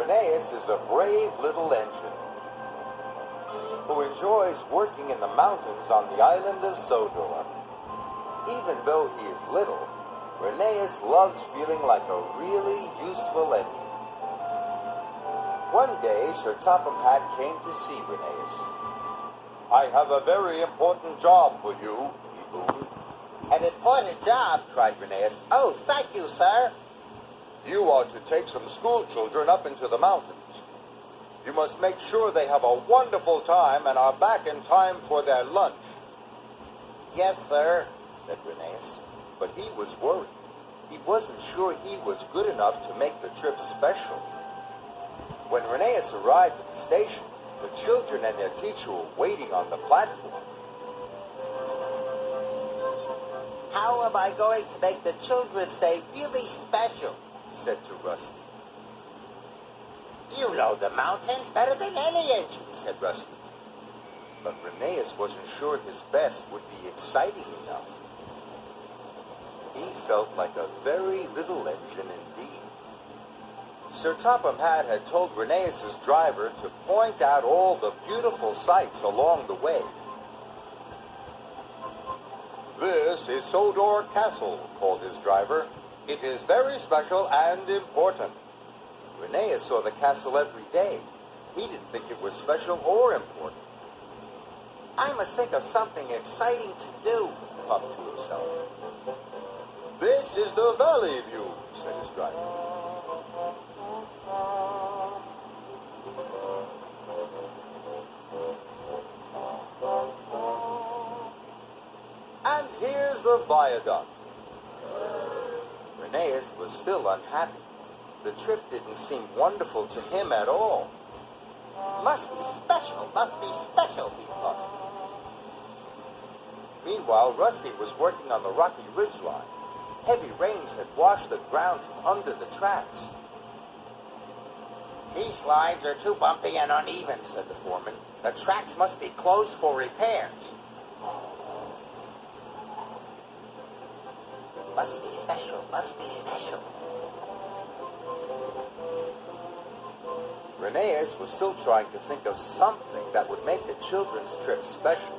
Rheneas is a brave little engine who enjoys working in the mountains on the island of Sodor. Even though he is little, Rheneas loves feeling like a really useful engine. One day, Sir Topham Hatt came to see Rheneas. "I have a very important job for you," he boomed. "An important job?" cried Rheneas. "Oh, thank you, sir." "You are to take some school children up into the mountains. You must make sure they have a wonderful time and are back in time for their lunch." "Yes, sir," said Rheneas. But he was worried. He wasn't sure he was good enough to make the trip special. When Rheneas arrived at the station, the children and their teacher were waiting on the platform. "How am I going to make the Children's Day really special?" said to Rusty. "You know the mountains better than any engine," said Rusty. But Rheneas wasn't sure his best would be exciting enough. He felt like a very little engine indeed. Sir Topham Hatt had told Rheneas's driver to point out all the beautiful sights along the way. "This is Sodor Castle," called his driver. "It is very special and important." Rheneas saw the castle every day. He didn't think it was special or important. "I must think of something exciting to do," he puffed to himself. "This is the valley view," said his driver. "And here's the viaduct." Rheneas was still unhappy. The trip didn't seem wonderful to him at all. Must be special, he puffed. Meanwhile, Rusty was working on the rocky ridge line. Heavy rains had washed the ground from under the tracks. "These lines are too bumpy and uneven," said the foreman. "The tracks must be closed for repairs." Must be special, must be special. Rheneas was still trying to think of something that would make the children's trip special.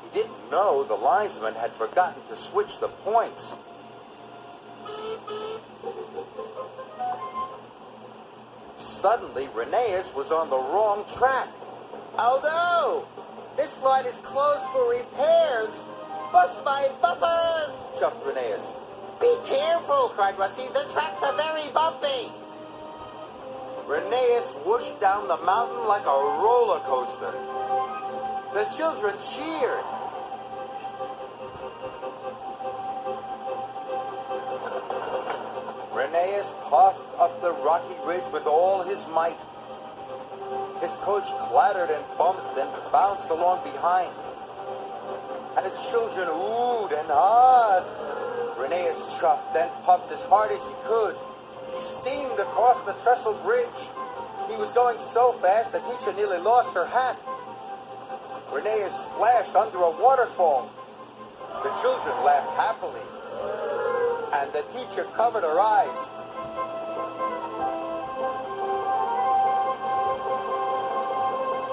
He didn't know the linesman had forgotten to switch the points. Suddenly, Rheneas was on the wrong track. "Oh no! This line is closed for repairs! Bust my bumpers!" chuffed Rheneas. "Be careful!" cried Rusty. "The tracks are very bumpy!" Rheneas whooshed down the mountain like a roller coaster. The children cheered. Rheneas puffed up the rocky ridge with all his might. His coach clattered and bumped and bounced along behind. And the children oohed and hawed. Rheneas chuffed and puffed as hard as he could. He steamed across the trestle bridge. He was going so fast the teacher nearly lost her hat. Rheneas splashed under a waterfall. The children laughed happily. And the teacher covered her eyes.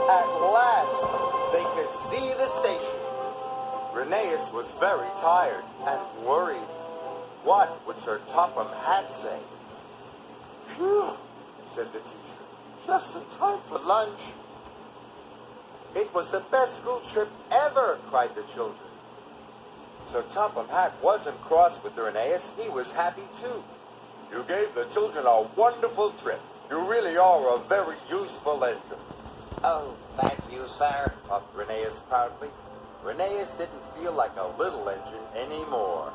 At last, they could see the station. Rheneas was very tired and worried. What would Sir Topham Hatt say? "Phew," said the teacher. "Just in time for lunch." "It was the best school trip ever," cried the children. Sir Topham Hatt wasn't cross with Rheneas. He was happy too. "You gave the children a wonderful trip. You really are a very useful engine." "Oh, thank you, sir," puffed Rheneas proudly. Rheneas didn't feel like a little engine anymore.